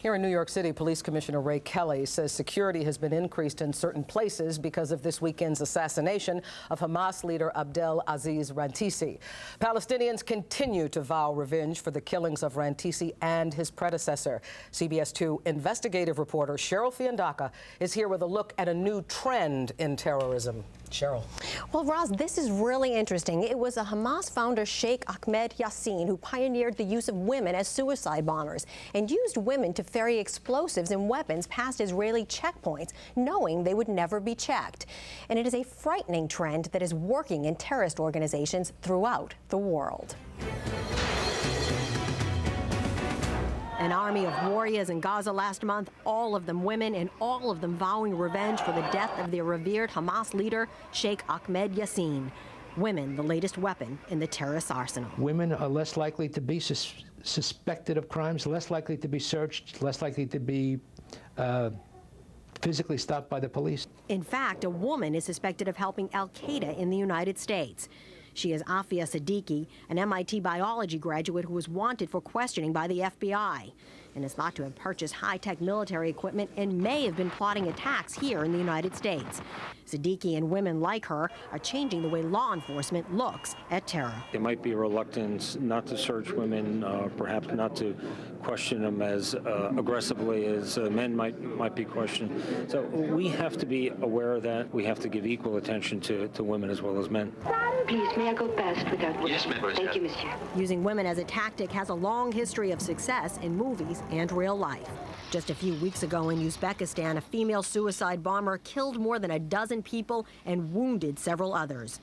Here in New York City, Police Commissioner Mary Calvi says security has been increased in certain places because of this weekend's assassination of Hamas leader Abdel Aziz Rantisi. Palestinians continue to vow revenge for the killings of Rantisi and his predecessor. CBS 2 investigative reporter Cheryl Fiandaca is here with a look at a new trend in terrorism. Cheryl. Well, Roz, this is really interesting. It was a Hamas founder, Sheikh Ahmed Yassin, who pioneered the use of women as suicide bombers and used women to ferry explosives and weapons past Israeli checkpoints, knowing they would never be checked. And it is a frightening trend that is working in terrorist organizations throughout the world. An army of warriors in Gaza last month, all of them women and all of them vowing revenge for the death of their revered Hamas leader, Sheikh Ahmed Yassin. Women, the latest weapon in the terrorist arsenal. Women are less likely to be suspected of crimes, less likely to be searched, less likely to be physically stopped by the police. In fact, a woman is suspected of helping al-Qaeda in the United States. She is Afia Siddiqui, an MIT biology graduate who was wanted for questioning by the FBI and is thought to have purchased high-tech military equipment and may have been plotting attacks here in the United States. Siddiqui and women like her are changing the way law enforcement looks at terror. There might be a reluctance not to search women, perhaps not to question them as aggressively as men might be questioned. So we have to be aware of that. We have to give equal attention to women as well as men. Please, may I go past without looking? Yes, ma'am. Thank you, monsieur. Using women as a tactic has a long history of success in movies and real life. Just a few weeks ago in Uzbekistan, a female suicide bomber killed more than a dozen people and wounded several others.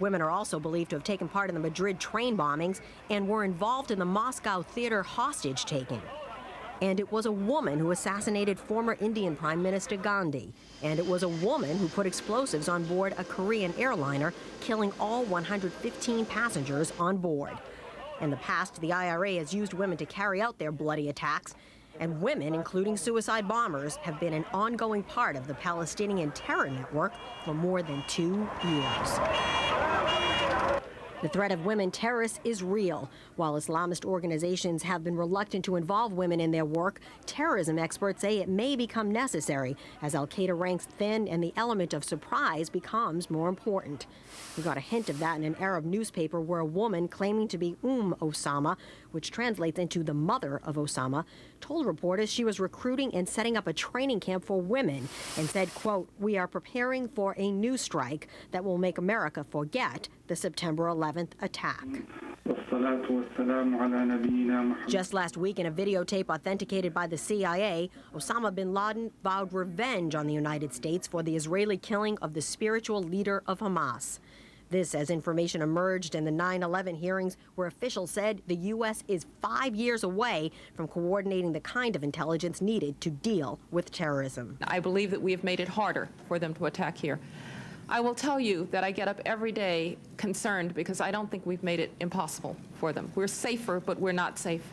Women are also believed to have taken part in the Madrid train bombings and were involved in the Moscow theater hostage taking. And it was a woman who assassinated former Indian Prime Minister Gandhi. And it was a woman who put explosives on board a Korean airliner, killing all 115 passengers on board. In the past, the IRA has used women to carry out their bloody attacks. And women, including suicide bombers, have been an ongoing part of the Palestinian terror network for more than 2 years. The threat of women terrorists is real. While Islamist organizations have been reluctant to involve women in their work, terrorism experts say it may become necessary as al-Qaeda ranks thin and the element of surprise becomes more important. We got a hint of that in an Arab newspaper where a woman claiming to be Osama, which translates into the mother of Osama, told reporters she was recruiting and setting up a training camp for women and said, quote, "We are preparing for a new strike that will make America forget the September 11th attack." Just last week, in a videotape authenticated by the CIA, Osama bin Laden vowed revenge on the United States for the Israeli killing of the spiritual leader of Hamas. This as information emerged in the 9/11 hearings where officials said the U.S. is 5 years away from coordinating the kind of intelligence needed to deal with terrorism. I believe that we have made it harder for them to attack here. I will tell you that I get up every day concerned because I don't think we've made it impossible for them. We're safer, but we're not safe.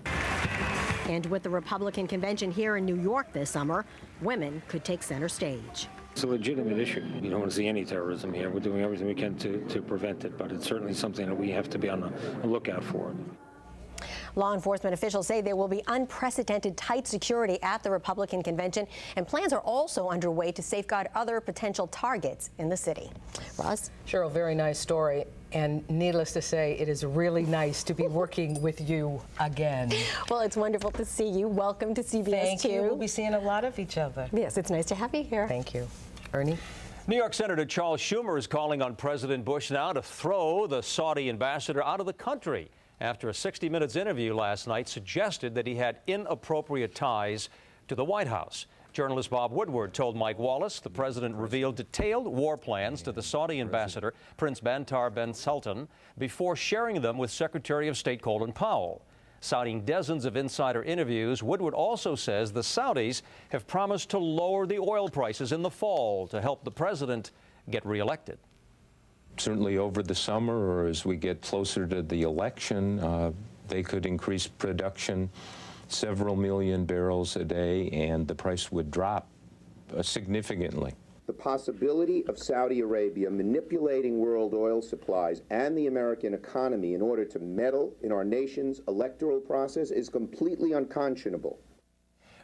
And with the Republican convention here in New York this summer, women could take center stage. It's a legitimate issue. You don't want to see any terrorism here. We're doing everything we can to prevent it, but it's certainly something that we have to be on the lookout for. Law enforcement officials say there will be unprecedented tight security at the Republican convention, and plans are also underway to safeguard other potential targets in the city. Roz? Cheryl, very nice story. And needless to say, it is really nice to be working with you again. Well, it's wonderful to see you. Welcome to CBS-2. Thank you. We'll be seeing a lot of each other. Yes, it's nice to have you here. Thank you. Ernie? New York Senator Charles Schumer is calling on President Bush now to throw the Saudi ambassador out of the country after a 60 Minutes interview last night suggested that he had inappropriate ties to the White House. Journalist Bob Woodward told Mike Wallace the president revealed detailed war plans to the Saudi ambassador, Prince Bantar bin Sultan, before sharing them with Secretary of State Colin Powell. Citing dozens of insider interviews, Woodward also says the Saudis have promised to lower the oil prices in the fall to help the president get reelected. Certainly over the summer or as we get closer to the election, they could increase production several million barrels a day and the price would drop significantly. The possibility of Saudi Arabia manipulating world oil supplies and the American economy in order to meddle in our nation's electoral process is completely unconscionable.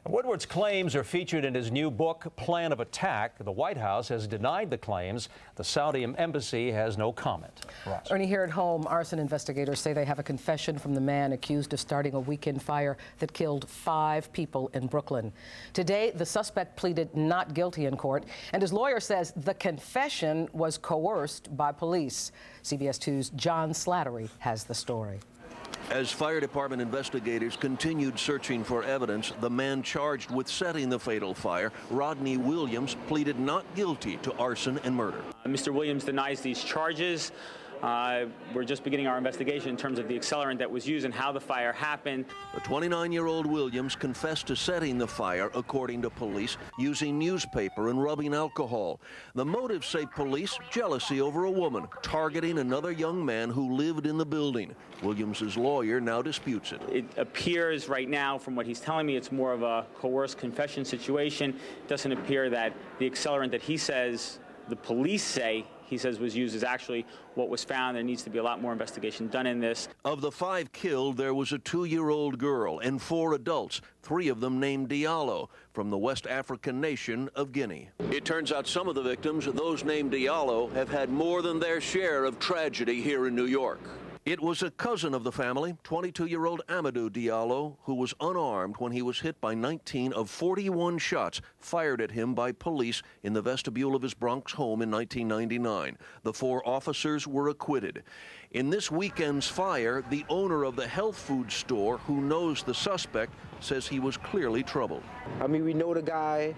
Woodward's claims are featured in his new book, Plan of Attack. The White House has denied the claims. The Saudi embassy has no comment. Roz. Ernie, here at home, arson investigators say they have a confession from the man accused of starting a weekend fire that killed 5 people in Brooklyn. Today, the suspect pleaded not guilty in court, and his lawyer says the confession was coerced by police. CBS 2's John Slattery has the story. As fire department investigators continued searching for evidence, the man charged with setting the fatal fire, Rodney Williams, pleaded not guilty to arson and murder. Mr. Williams denies these charges. We're just beginning our investigation in terms of the accelerant that was used and how the fire happened. The 29-year-old Williams confessed to setting the fire, according to police, using newspaper and rubbing alcohol. The motive, say police, jealousy over a woman targeting another young man who lived in the building. Williams's lawyer now disputes it. It appears right now, from what he's telling me, it's more of a coerced confession situation. It doesn't appear that the accelerant that he says, the police say, he says was used is actually what was found. There needs to be a lot more investigation done in this. Of the 5 killed, there was a 2-year-old girl and 4 adults, 3 of them named Diallo, from the West African nation of Guinea. It turns out some of the victims, those named Diallo, have had more than their share of tragedy here in New York. It was a cousin of the family, 22-year-old Amadou Diallo, who was unarmed when he was hit by 19 of 41 shots fired at him by police in the vestibule of his Bronx home in 1999. The 4 officers were acquitted. In this weekend's fire, the owner of the health food store, who knows the suspect, says he was clearly troubled. I mean, we know the guy.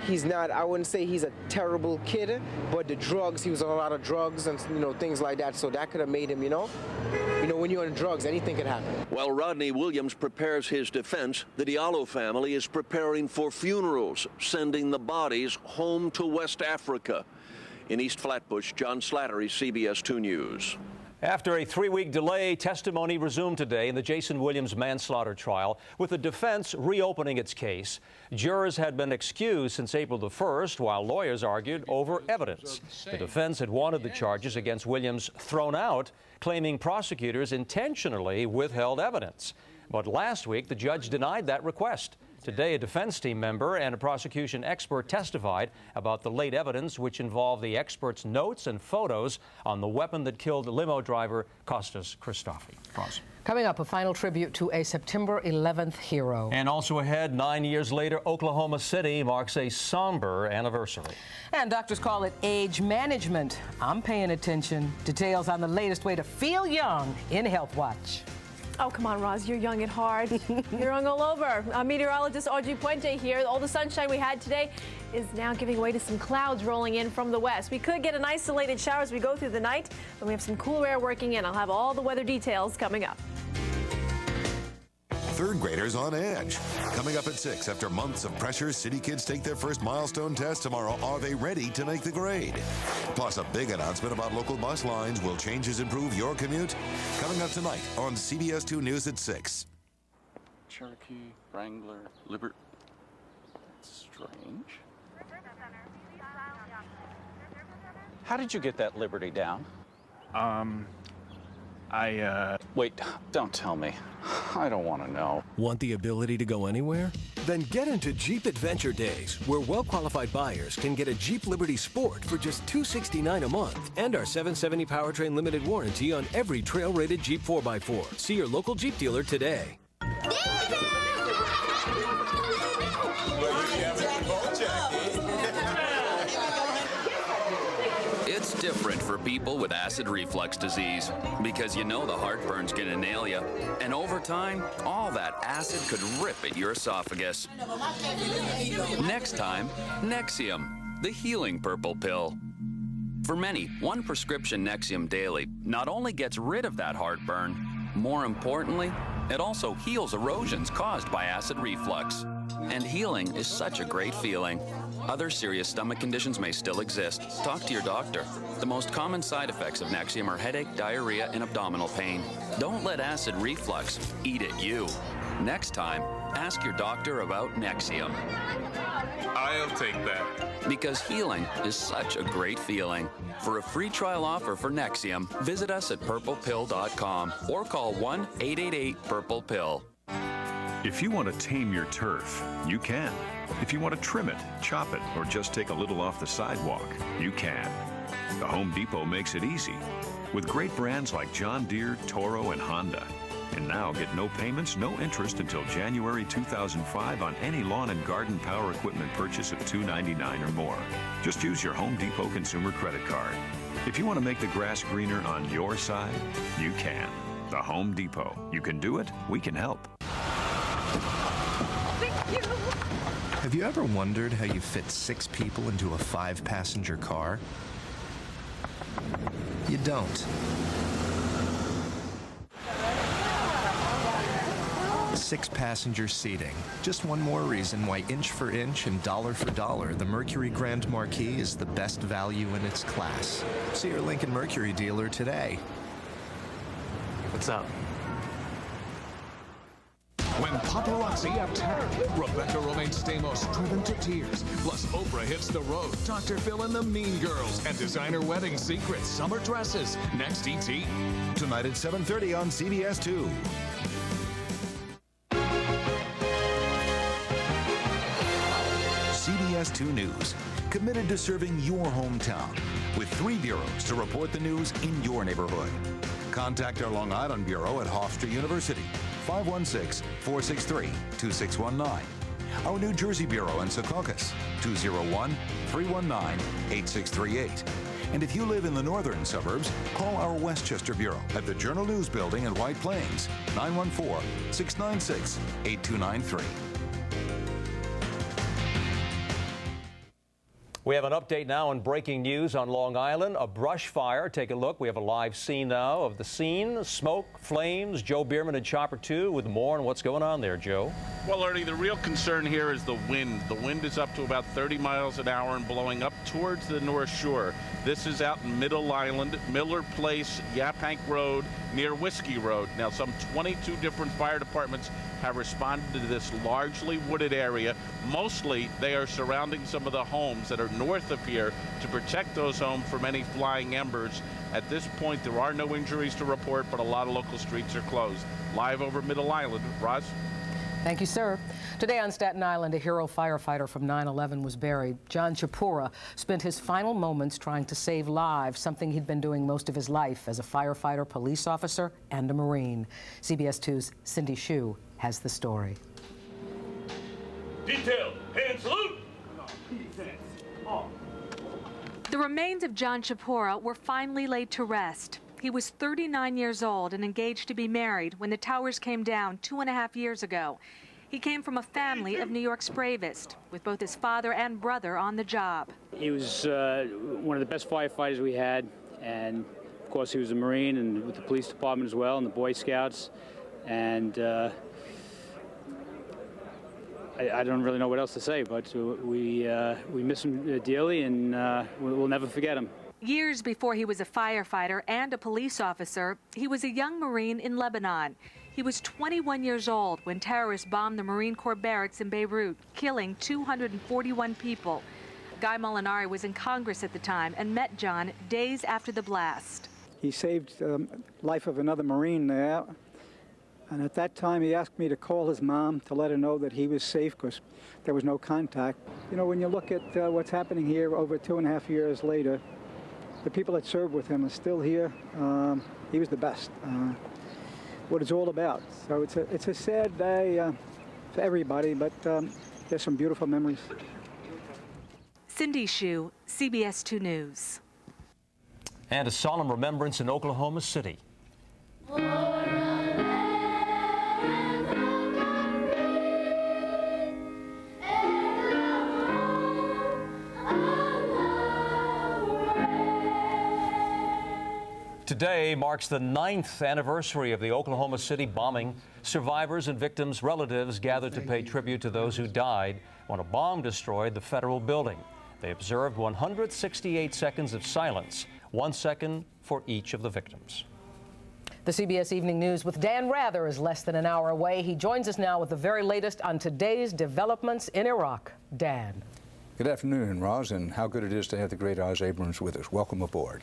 He's not, I wouldn't say he's a terrible kid, but the drugs, he was on a lot of drugs and, things like that. So that could have made him, when you're on drugs, anything can happen. While Rodney Williams prepares his defense, the Diallo family is preparing for funerals, sending the bodies home to West Africa. In East Flatbush, John Slattery, CBS 2 News. After a 3-week delay, testimony resumed today in the Jason Williams manslaughter trial, with the defense reopening its case. Jurors had been excused since April the 1st, while lawyers argued over evidence. The defense had wanted the charges against Williams thrown out, claiming prosecutors intentionally withheld evidence. But last week, the judge denied that request. Today, a defense team member and a prosecution expert testified about the late evidence, which involved the expert's notes and photos on the weapon that killed limo driver Kostas Christofi. Coming up, a final tribute to a September 11th hero. And also ahead, 9 years later, Oklahoma City marks a somber anniversary. And doctors call it age management. I'm paying attention. Details on the latest way to feel young in Health Watch. Oh, come on, Roz, you're young at heart. You're young all over. Meteorologist Audrey Puente here. All the sunshine we had today is now giving way to some clouds rolling in from the west. We could get an isolated shower as we go through the night, but we have some cooler air working in. I'll have all the weather details coming up. 3rd graders on edge. Coming up at 6, after months of pressure, city kids take their first milestone test tomorrow. Are they ready to make the grade? Plus, a big announcement about local bus lines. Will changes improve your commute? Coming up tonight on CBS 2 News at 6. Cherokee, Wrangler, Liberty. Strange. How did you get that Liberty down? Wait, don't tell me. I don't want to know. Want the ability to go anywhere? Then get into Jeep Adventure Days, where well-qualified buyers can get a Jeep Liberty Sport for just $269 a month and our 770 powertrain limited warranty on every trail-rated Jeep 4x4. See your local Jeep dealer today. It's different for people with acid reflux disease because the heartburn's gonna nail you. And over time, all that acid could rip at your esophagus. Next time, Nexium, the healing purple pill. For many, 1 prescription Nexium daily not only gets rid of that heartburn, more importantly, it also heals erosions caused by acid reflux. And healing is such a great feeling. Other serious stomach conditions may still exist. Talk to your doctor. The most common side effects of Nexium are headache, diarrhea, and abdominal pain. Don't let acid reflux eat at you. Next time, ask your doctor about Nexium. I'll take that. Because healing is such a great feeling. For a free trial offer for Nexium, visit us at purplepill.com or call 1-888-PURPLE-PILL. If you want to tame your turf, you can. If you want to trim it, chop it, or just take a little off the sidewalk, you can. The Home Depot makes it easy with great brands like John Deere, Toro, and Honda. And now get no payments, no interest until January 2005 on any lawn and garden power equipment purchase of $299 or more. Just use your Home Depot consumer credit card. If you want to make the grass greener on your side, you can. The Home Depot. You can do it, we can help. Have you ever wondered how you fit 6 people into a 5-passenger car? you don't. Six-passenger seating. Just one more reason why inch for inch and dollar for dollar, the Mercury Grand Marquis is the best value in its class. See your Lincoln Mercury dealer today. What's up? When paparazzi attack, Rebecca Romaine Stamos driven to tears. Plus, Oprah hits the road. Dr. Phil and the Mean Girls and designer wedding secrets, summer dresses. Next, ET. Tonight at 7:30 on CBS 2. CBS 2 News, committed to serving your hometown with 3 bureaus to report the news in your neighborhood. Contact our Long Island Bureau at Hofstra University, 516-463-2619. Our New Jersey Bureau in Secaucus, 201-319-8638. And if you live in the northern suburbs, call our Westchester Bureau at the Journal News Building in White Plains, 914-696-8293. We have an update now on breaking news on Long Island, a brush fire. Take a look. We have a live scene now of the scene. Smoke, flames, Joe Bierman and Chopper 2 with more on what's going on there, Joe. Well, Ernie, the real concern here is the wind. The wind is up to about 30 miles an hour and blowing up towards the North Shore. This is out in Middle Island, Miller Place, Yaphank Road, near Whiskey Road. Now, some 22 different fire departments have responded to this largely wooded area. Mostly, they are surrounding some of the homes that are north of here to protect those homes from any flying embers. At this point, there are no injuries to report, but a lot of local streets are closed. Live over Middle Island, Roz? Thank you, sir. Today on Staten Island, a hero firefighter from 9/11 was buried. John Chapura spent his final moments trying to save lives, something he'd been doing most of his life as a firefighter, police officer, and a Marine. CBS 2's Cindy Hsu has the story. Detail, hand salute! The remains of John Chapura were finally laid to rest. He was 39 years old and engaged to be married when the towers came down 2.5 years ago. He came from a family of New York's bravest, with both his father and brother on the job. He was one of the best firefighters we had, and of course he was a Marine and with the police department as well and the Boy Scouts. And I don't really know what else to say, but we miss him dearly, and we'll never forget him. Years before he was a firefighter and a police officer, he was a young Marine in Lebanon. He was 21 years old when terrorists bombed the Marine Corps barracks in Beirut, killing 241 people. Guy Molinari was in Congress at the time and met John days after the blast. He saved the life of another Marine there. And at that time, he asked me to call his mom to let her know that he was safe because there was no contact. You know, when you look at what's happening here over 2.5 years later, the people that served with him are still here. He was the best. What it's all about. So it's a sad day for everybody, but there's some beautiful memories. Cindy Hsu, CBS 2 News. And a solemn remembrance in Oklahoma City. Today marks the 9th anniversary of the Oklahoma City bombing. Survivors and victims' relatives gathered to pay tribute to those who died when a bomb destroyed the federal building. They observed 168 seconds of silence, 1 second for each of the victims. The CBS Evening News with Dan Rather is less than an hour away. He joins us now with the very latest on today's developments in Iraq. Dan. Good afternoon, Roz, and how good it is to have the great Roz Abrams with us. Welcome aboard.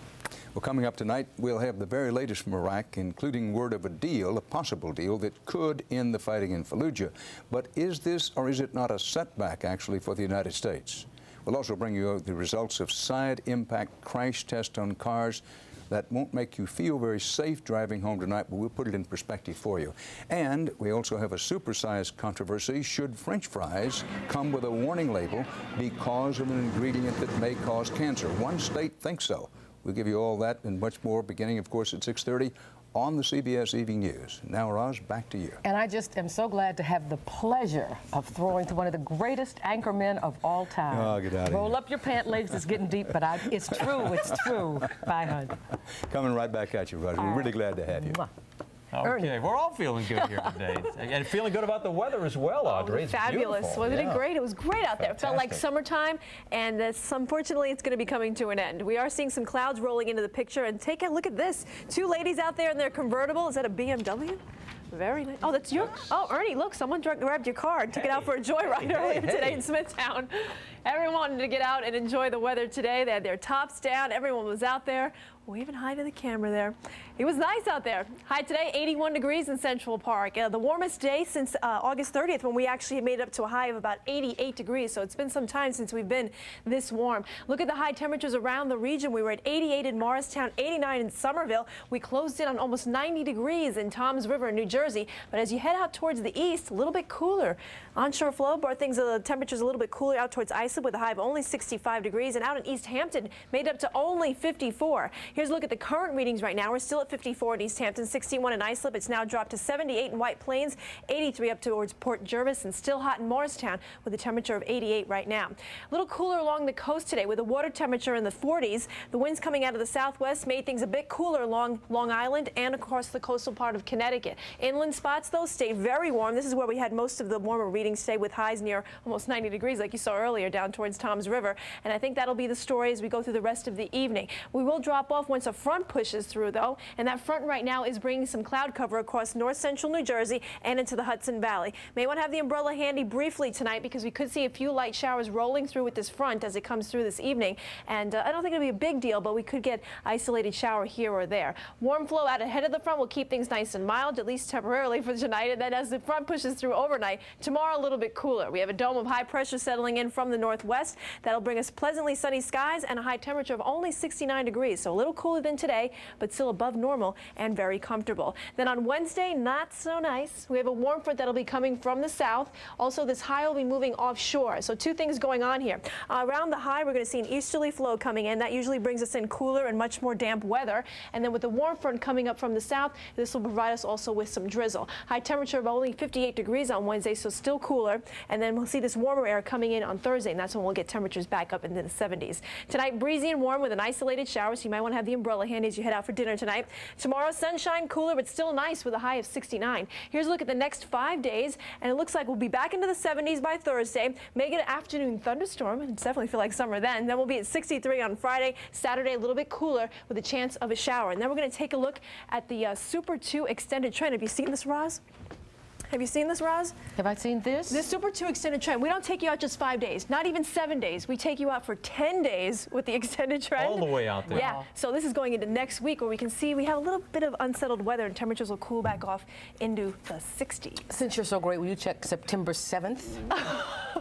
Well, coming up tonight, we'll have the very latest from Iraq, including word of a deal, a possible deal that could end the fighting in Fallujah. But is this or is it not a setback, actually, for the United States? We'll also bring you the results of side impact crash test on cars that won't make you feel very safe driving home tonight, but we'll put it in perspective for you. And we also have a supersized controversy. Should French fries come with a warning label because of an ingredient that may cause cancer? One state thinks so. We'll give you all that and much more beginning, of course, at 6:30 on the CBS Evening News. Now, Roz, back to you. And I just am so glad to have the pleasure of throwing to one of the greatest anchormen of all time. Oh, get out of Roll here. up your pant legs. It's getting deep, but it's true. It's true. Bye, hon. Coming right back at you, Roz. We're really glad to have you. Mwah. Okay, we're all feeling good here today. And feeling good about the weather as well, Audrey. It's Fabulous. beautiful. Wasn't Yeah. it great? It was great out there. It felt like Fantastic. summertime, and unfortunately, it's going to be coming to an end. We are seeing some clouds rolling into the picture, and take a look at this. Two ladies out there in their convertible. Is that a BMW? Very nice. Oh, that's your. Oh, Ernie, look, someone grabbed your car and took it out for a joyride earlier today in Smithtown. Everyone wanted to get out and enjoy the weather today. They had their tops down. Everyone was out there waving hi to the camera there. It was nice out there. High today, 81 degrees in Central Park. The warmest day since August 30th, when we actually made it up to a high of about 88 degrees. So it's been some time since we've been this warm. Look at the high temperatures around the region. We were at 88 in Morristown, 89 in Somerville. We closed in on almost 90 degrees in Toms River, New Jersey. But as you head out towards the east, a little bit cooler. Onshore flow brought the temperatures a little bit cooler out towards Islip with a high of only 65 degrees. And out in East Hampton, made up to only 54. Here's a look at the current readings right now. We're still at 54 in East Hampton, 61 in Islip. It's now dropped to 78 in White Plains, 83 up towards Port Jervis, and still hot in Morristown with a temperature of 88 right now. A little cooler along the coast today with a water temperature in the 40s. The winds coming out of the southwest made things a bit cooler along Long Island and across the coastal part of Connecticut. Inland spots, though, stay very warm. This is where we had most of the warmer readings today with highs near almost 90 degrees, like you saw earlier, down towards Toms River. And I think that'll be the story as we go through the rest of the evening. We will drop off once a front pushes through, though, and that front right now is bringing some cloud cover across north central New Jersey and into the Hudson Valley. May want to have the umbrella handy briefly tonight because we could see a few light showers rolling through with this front as it comes through this evening. And I don't think it'll be a big deal, but we could get isolated shower here or there. Warm flow out ahead of the front will keep things nice and mild, at least temporarily for tonight. And then as the front pushes through overnight, tomorrow a little bit cooler. We have a dome of high pressure settling in from the northwest. That'll bring us pleasantly sunny skies and a high temperature of only 69 degrees. So a little cooler than today, but still above normal and very comfortable. Then on Wednesday, not so nice. We have a warm front that'll be coming from the south. Also, this high will be moving offshore. So two things going on here. Around the high, we're going to see an easterly flow coming in. That usually brings us in cooler and much more damp weather. And then with the warm front coming up from the south, this will provide us also with some drizzle. High temperature of only 58 degrees on Wednesday, so still cooler. And then we'll see this warmer air coming in on Thursday, and that's when we'll get temperatures back up into the 70s. Tonight, breezy and warm with an isolated shower, so you might want to have the umbrella handy as you head out for dinner tonight. Tomorrow, sunshine, cooler, but still nice with a high of 69. Here's a look at the next 5 days, and it looks like we'll be back into the 70s by Thursday. May get an afternoon thunderstorm, and definitely feel like summer then. Then we'll be at 63 on Friday. Saturday, a little bit cooler with a chance of a shower. And then we're going to take a look at the Super 2 extended trend. Have you seen this, Roz? Have you seen this, Roz? Have I seen this? This Super 2 extended trend. We don't take you out just 5 days, not even 7 days. We take you out for 10 days with the extended trend. All the way out there. Yeah. So this is going into next week where we can see we have a little bit of unsettled weather and temperatures will cool back off into the 60s. Since you're so great, will you check September 7th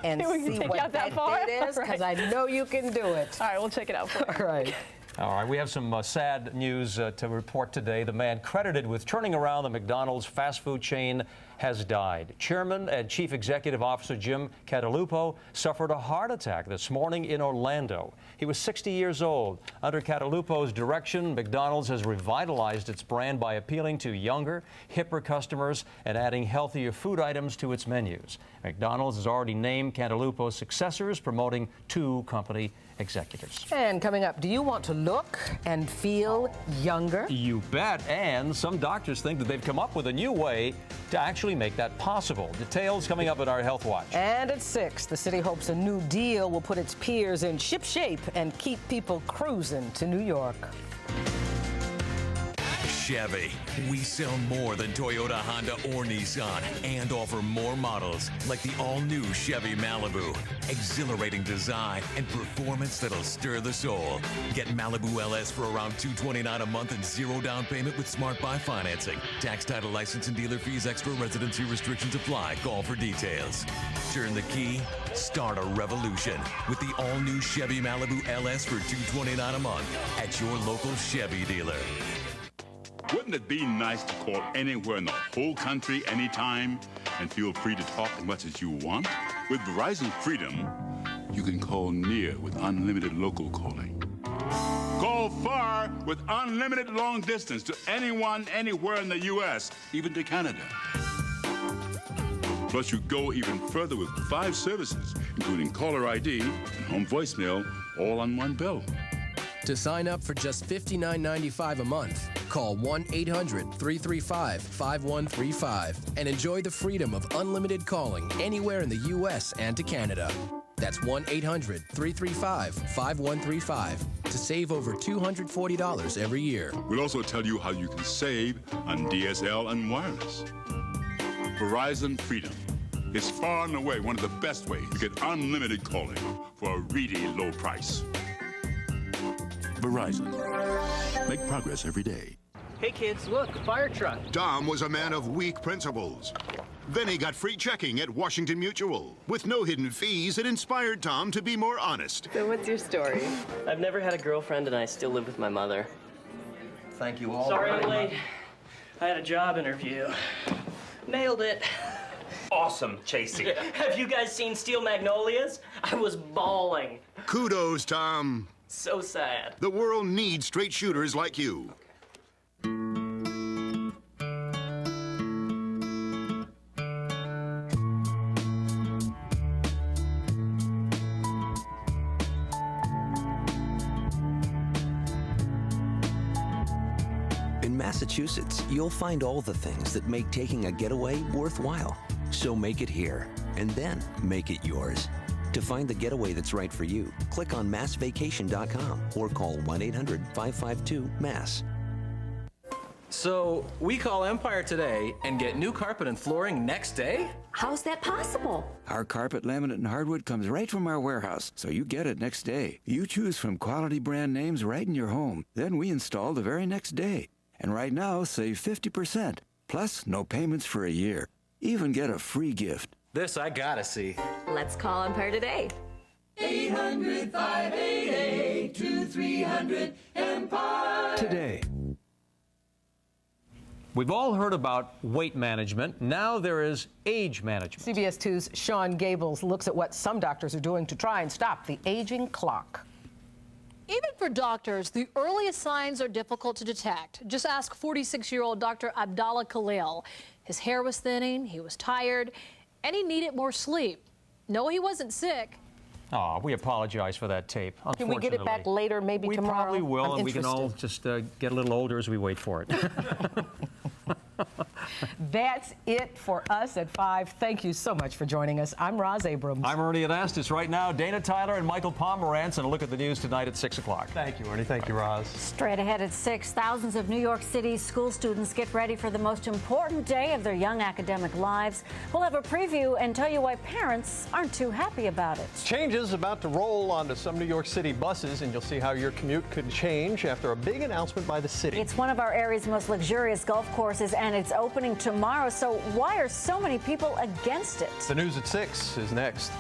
and We can see take what you out that far? date is? Because I know you can do it. All right, we'll check it out for you. All right. All right, we have some sad news to report today. The man credited with turning around the McDonald's fast food chain has died. Chairman and Chief Executive Officer Jim Catalupo suffered a heart attack this morning in Orlando. He was 60 years old. Under Catalupo's direction, McDonald's has revitalized its brand by appealing to younger, hipper customers and adding healthier food items to its menus. McDonald's has already named Catalupo's successors, promoting 2 company executives. And coming up, do you want to look and feel younger? You bet. And some doctors think that they've come up with a new way to actually make that possible. Details coming up at our Health Watch. And at 6, the city hopes a new deal will put its peers in ship shape and keep people cruising to New York. Chevy. We sell more than Toyota, Honda, or Nissan and offer more models like the all-new Chevy Malibu. Exhilarating design and performance that'll stir the soul. Get Malibu LS for around $229 a month and 0 down payment with Smart Buy financing. Tax, title, license, and dealer fees, extra residency restrictions apply. Call for details. Turn the key, start a revolution with the all-new Chevy Malibu LS for $229 a month at your local Chevy dealer. Wouldn't it be nice to call anywhere in the whole country anytime and feel free to talk as much as you want? With Verizon Freedom, you can call near with unlimited local calling. Call far car with unlimited long distance to anyone, anywhere in the U.S., even to Canada. Plus, you go even further with 5 services, including caller ID and home voicemail, all on one bill. To sign up for just $59.95 a month, call 1-800-335-5135 and enjoy the freedom of unlimited calling anywhere in the U.S. and to Canada. That's 1-800-335-5135 to save over $240 every year. We'll also tell you how you can save on DSL and wireless. Verizon Freedom is far and away one of the best ways to get unlimited calling for a really low price. Verizon. Make progress every day. Hey kids, look, a fire truck. Dom was a man of weak principles. Then he got free checking at Washington Mutual. With no hidden fees, it inspired Tom to be more honest. So what's your story? I've never had a girlfriend and I still live with my mother. Thank you all. Sorry I'm late. I had a job interview. Nailed it. Awesome, Chasey. Have you guys seen Steel Magnolias? I was bawling. Kudos, Tom. So sad. The world needs straight shooters like you. In Massachusetts, you'll find all the things that make taking a getaway worthwhile. So make it here, and then make it yours. To find the getaway that's right for you, click on massvacation.com or call 1-800-552-MASS. So we call Empire today and get new carpet and flooring next day? How's that possible? Our carpet, laminate, and hardwood comes right from our warehouse, so you get it next day. You choose from quality brand names right in your home. Then we install the very next day. And right now, save 50%. Plus, no payments for a year. Even get a free gift. This I gotta see. Let's call Empire today. 800-588-2300 Today. We've all heard about weight management. Now there is age management. CBS 2's Sean Gables looks at what some doctors are doing to try and stop the aging clock. Even for doctors, the earliest signs are difficult to detect. Just ask 46-year-old Dr. Abdallah Khalil. His hair was thinning, he was tired, and he needed more sleep. No, he wasn't sick. Oh, we apologize for that tape. Can we get it back later, maybe tomorrow? We probably will, and we can all interested. just get a little older as we wait for it. That's it for us at 5. Thank you so much for joining us. I'm Roz Abrams. I'm Ernie Anastos. Right now, Dana Tyler and Michael Pomerantz, and a look at the news tonight at 6 o'clock. Thank you, Ernie. Thank you, Roz. Straight ahead at 6, thousands of New York City's school students get ready for the most important day of their young academic lives. We'll have a preview and tell you why parents aren't too happy about it. Changes about to roll onto some New York City buses, and you'll see how your commute could change after a big announcement by the city. It's one of our area's most luxurious golf courses, and it's opening tomorrow. So why are so many people against it? The news at 6 is next.